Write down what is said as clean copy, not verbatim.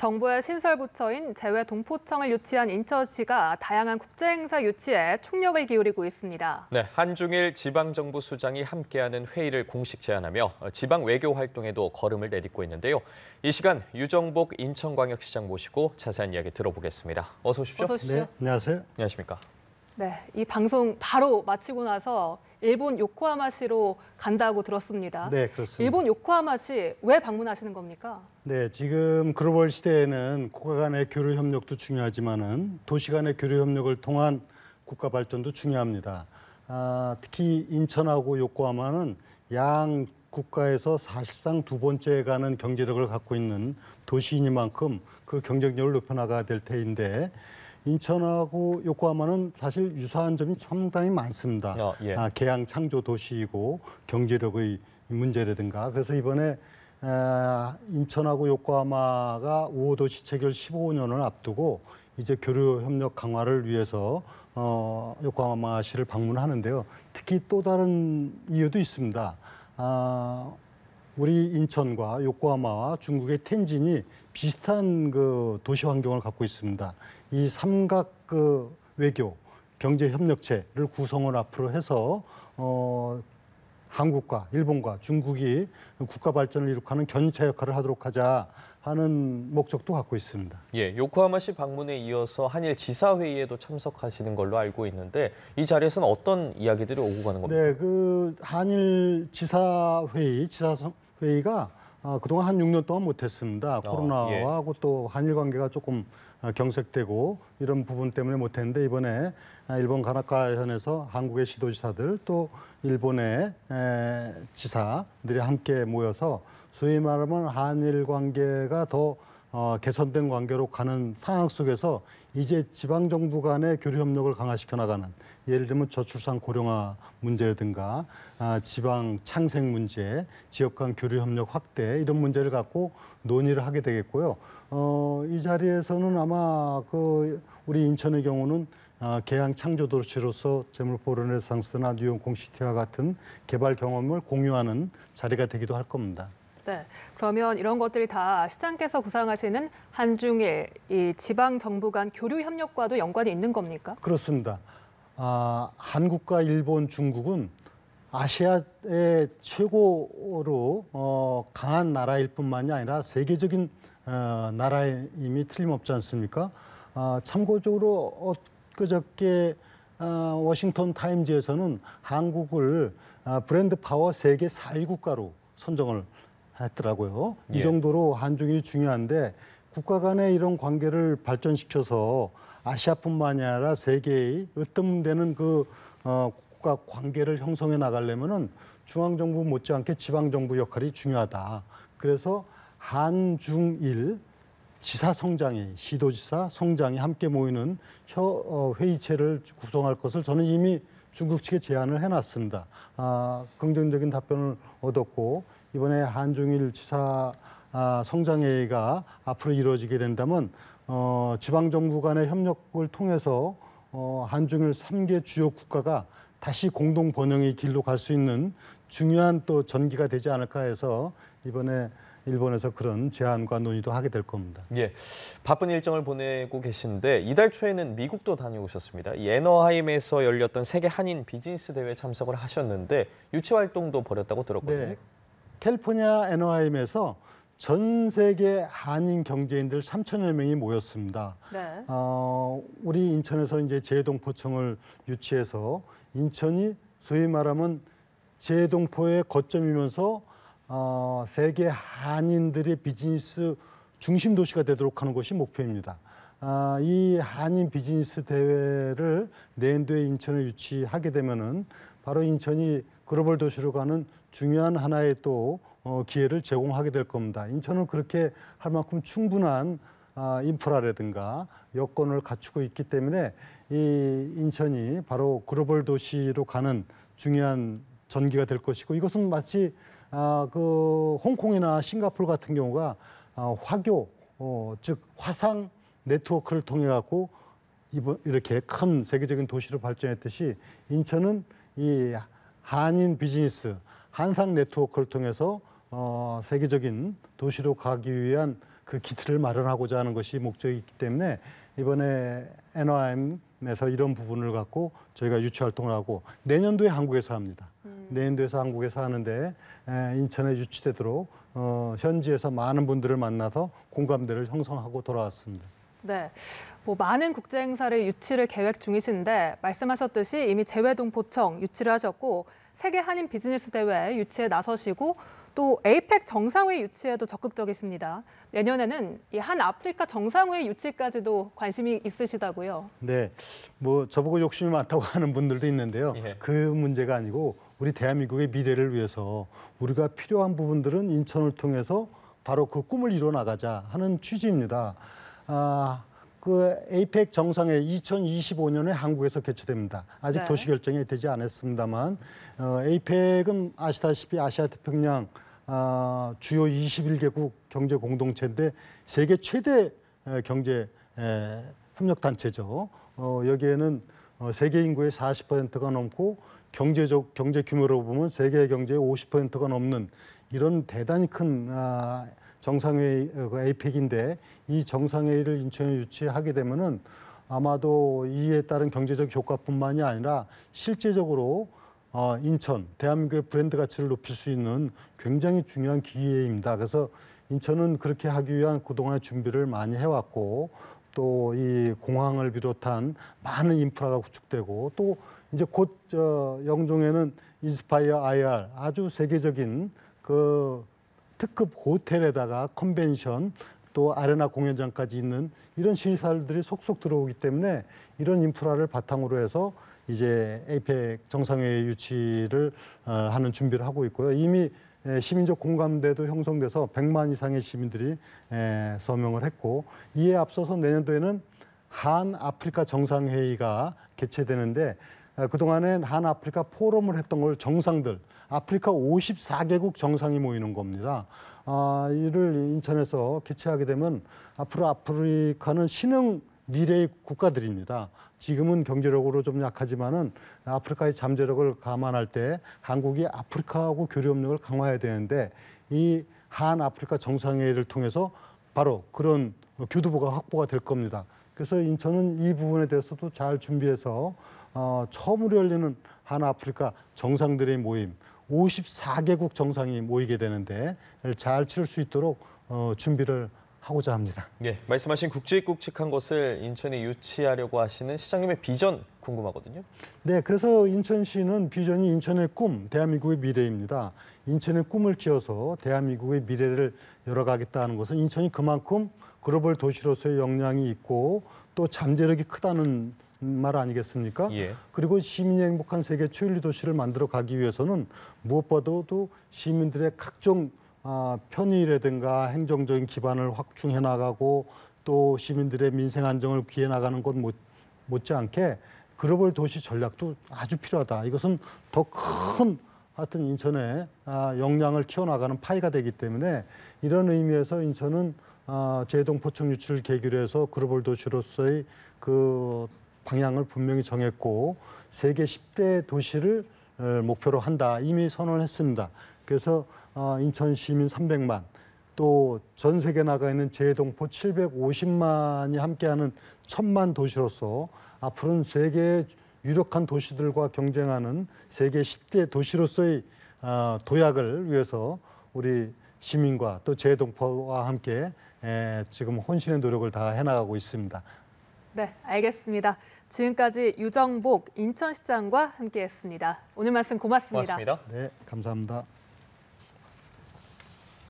정부의 신설부처인 재외동포청을 유치한 인천시가 다양한 국제행사 유치에 총력을 기울이고 있습니다. 네, 한중일 지방정부 수장이 함께하는 회의를 공식 제안하며 지방 외교 활동에도 걸음을 내딛고 있는데요. 이 시간 유정복 인천광역시장 모시고 자세한 이야기 들어보겠습니다. 어서 오십시오. 어서 오십시오. 네, 안녕하세요. 안녕하십니까. 네, 이 방송 바로 마치고 나서 일본 요코하마시로 간다고 들었습니다. 네, 그렇습니다. 일본 요코하마시 왜 방문하시는 겁니까? 네, 지금 글로벌 시대에는 국가 간의 교류 협력도 중요하지만은 도시 간의 교류 협력을 통한 국가 발전도 중요합니다. 특히 인천하고 요코하마는 양 국가에서 사실상 두 번째 가는 경제력을 갖고 있는 도시이니만큼 그 경쟁력을 높여나가야 될 테인데 인천하고 요코하마는 사실 유사한 점이 상당히 많습니다. 예. 개양 창조 도시이고 경제력의 문제라든가 그래서 이번에 인천하고 요코하마가 5호도시 체결 15년을 앞두고 이제 교류 협력 강화를 위해서 요코하마시를 방문하는데요. 특히 또 다른 이유도 있습니다. 우리 인천과 요코하마와 중국의 텐진이 비슷한 그 도시 환경을 갖고 있습니다. 이 삼각 그 외교 경제 협력체를 구성을 앞으로 해서 한국과 일본과 중국이 국가 발전을 이룩하는 견인차 역할을 하도록 하자 하는 목적도 갖고 있습니다. 예, 요코하마시 방문에 이어서 한일 지사회의에도 참석하시는 걸로 알고 있는데 이 자리에서는 어떤 이야기들이 오고 가는 겁니까? 네, 그 한일 지사회의가 그동안 한 6년 동안 못했습니다. 코로나하고 또 한일 관계가 조금 경색되고 이런 부분 때문에 못했는데 이번에 일본 가나카현에서 한국의 시도지사들 또 일본의 지사들이 함께 모여서 소위 말하면 한일 관계가 더 개선된 관계로 가는 상황 속에서 이제 지방정부 간의 교류 협력을 강화시켜 나가는 예를 들면 저출산 고령화 문제라든가 지방 창생 문제, 지역 간 교류 협력 확대 이런 문제를 갖고 논의를 하게 되겠고요. 이 자리에서는 아마 그 우리 인천의 경우는 개양 창조 도시로서 제물포 르네상스나 뉴욕 공시티와 같은 개발 경험을 공유하는 자리가 되기도 할 겁니다. 네, 그러면 이런 것들이 다 시장께서 구상하시는 한중일 이 지방 정부 간 교류 협력과도 연관이 있는 겁니까? 그렇습니다. 한국과 일본, 중국은 아시아의 최고로 강한 나라일 뿐만이 아니라 세계적인 나라임이 틀림없지 않습니까? 참고적으로 그저께 워싱턴 타임즈에서는 한국을 브랜드 파워 세계 4위 국가로 선정을 했더라고요. 예. 이 정도로 한중일이 중요한데 국가 간의 이런 관계를 발전시켜서 아시아뿐만이 아니라 세계의 으뜸되는 그 국가 관계를 형성해 나가려면은 중앙정부 못지않게 지방정부 역할이 중요하다. 그래서 한중일 지사 성장회, 시도지사 성장이 함께 모이는 회의체를 구성할 것을 저는 이미 중국 측에 제안을 해놨습니다. 긍정적인 답변을 얻었고 이번에 한중일 지사 성장회의가 앞으로 이루어지게 된다면 지방정부 간의 협력을 통해서 한중일 3개 주요 국가가 다시 공동 번영의 길로 갈 수 있는 중요한 또 전기가 되지 않을까 해서 이번에 일본에서 그런 제안과 논의도 하게 될 겁니다. 예, 바쁜 일정을 보내고 계신데 이달 초에는 미국도 다녀오셨습니다. 이 애너하임에서 열렸던 세계 한인 비즈니스 대회에 참석을 하셨는데 유치 활동도 벌였다고 들었거든요. 네, 캘리포니아 애너하임에서 전 세계 한인 경제인들 3천여 명이 모였습니다. 네. 우리 인천에서 이제 재외동포청을 유치해서 인천이 소위 말하면 재외동포의 거점이면서 세계 한인들의 비즈니스 중심 도시가 되도록 하는 것이 목표입니다. 이 한인 비즈니스 대회를 내년도에 인천에 유치하게 되면은 바로 인천이 글로벌 도시로 가는 중요한 하나의 또 기회를 제공하게 될 겁니다. 인천은 그렇게 할 만큼 충분한 인프라라든가 여건을 갖추고 있기 때문에 이 인천이 바로 글로벌 도시로 가는 중요한 전기가 될 것이고 이것은 마치 그 홍콩이나 싱가포르 같은 경우가 화교 즉 화상 네트워크를 통해 갖고 이렇게 큰 세계적인 도시로 발전했듯이 인천은 이 한인 비즈니스 한상 네트워크를 통해서 세계적인 도시로 가기 위한 그 기틀을 마련하고자 하는 것이 목적이기 때문에 이번에 NOIM에서 이런 부분을 갖고 저희가 유치 활동을 하고 내년도에 한국에서 합니다. 내년도에서 한국에서 하는데 인천에 유치되도록 현지에서 많은 분들을 만나서 공감대를 형성하고 돌아왔습니다. 네, 뭐 많은 국제 행사를 유치를 계획 중이신데 말씀하셨듯이 이미 재외동포청 유치를 하셨고 세계 한인 비즈니스 대회 유치에 나서시고 또 에이펙 정상회의 유치에도 적극적이십니다. 내년에는 이 한 아프리카 정상회의 유치까지도 관심이 있으시다고요? 네, 뭐 저보고 욕심이 많다고 하는 분들도 있는데요. 예. 그 문제가 아니고 우리 대한민국의 미래를 위해서 우리가 필요한 부분들은 인천을 통해서 바로 그 꿈을 이뤄 나가자 하는 취지입니다. 그 에이펙 정상회 2025년에 한국에서 개최됩니다. 아직 네. 도시 결정이 되지 않았습니다만 에이펙은 아시다시피 아시아 태평양 주요 21개국 경제 공동체인데 세계 최대 경제 협력 단체죠. 여기에는 세계 인구의 40%가 넘고 경제 규모로 보면 세계 경제의 50%가 넘는 이런 대단히 큰 정상회의 에이펙인데 이 정상회의를 인천에 유치하게 되면은 아마도 이에 따른 경제적 효과뿐만이 아니라 실제적으로 인천, 대한민국의 브랜드 가치를 높일 수 있는 굉장히 중요한 기회입니다. 그래서 인천은 그렇게 하기 위한 그동안의 준비를 많이 해왔고 또 이 공항을 비롯한 많은 인프라가 구축되고 또 이제 곧 영종에는 인스파이어 IR 아주 세계적인 그 특급 호텔에다가 컨벤션 또 아레나 공연장까지 있는 이런 시설들이 속속 들어오기 때문에 이런 인프라를 바탕으로 해서 이제 에이펙 정상회의 유치를 하는 준비를 하고 있고요. 이미 시민적 공감대도 형성돼서 100만 이상의 시민들이 서명을 했고 이에 앞서서 내년도에는 한 아프리카 정상회의가 개최되는데 그동안엔 한 아프리카 포럼을 했던 걸 정상들 아프리카 54개국 정상이 모이는 겁니다. 이를 인천에서 개최하게 되면 앞으로 아프리카는 신흥 미래의 국가들입니다. 지금은 경제력으로 좀 약하지만은 아프리카의 잠재력을 감안할 때 한국이 아프리카하고 교류 협력을 강화해야 되는데 이 한 아프리카 정상회의를 통해서 바로 그런 교두보가 확보가 될 겁니다. 그래서 인천은 이 부분에 대해서도 잘 준비해서 처음으로 열리는 한 아프리카 정상들의 모임 54개국 정상이 모이게 되는데 잘 치를 수 있도록 준비를 하고자 합니다. 예, 말씀하신 굵직굵직한 것을 인천에 유치하려고 하시는 시장님의 비전 궁금하거든요. 네, 그래서 인천시는 비전이 인천의 꿈, 대한민국의 미래입니다. 인천의 꿈을 키워서 대한민국의 미래를 열어가겠다는 것은 인천이 그만큼 글로벌 도시로서의 역량이 있고 또 잠재력이 크다는 말 아니겠습니까? 예. 그리고 시민이 행복한 세계 최윤리 도시를 만들어 가기 위해서는 무엇보다도 시민들의 각종 편의라든가 행정적인 기반을 확충해 나가고 또 시민들의 민생 안정을 기해 나가는 것 못지않게 글로벌 도시 전략도 아주 필요하다. 이것은 더 큰 하여튼 인천의 역량을 키워나가는 파이가 되기 때문에 이런 의미에서 인천은 재동포청 유치를 계기로 해서 글로벌 도시로서의 그 방향을 분명히 정했고 세계 10대 도시를 목표로 한다. 이미 선언을 했습니다. 그래서 인천 시민 300만, 또 전 세계 나가 있는 재동포 750만이 함께하는 1000만 도시로서 앞으로는 세계의 유력한 도시들과 경쟁하는 세계 10대 도시로서의 도약을 위해서 우리 시민과 또 재동포와 함께 지금 혼신의 노력을 다 해나가고 있습니다. 네, 알겠습니다. 지금까지 유정복 인천시장과 함께했습니다. 오늘 말씀 고맙습니다. 고맙습니다. 네, 감사합니다.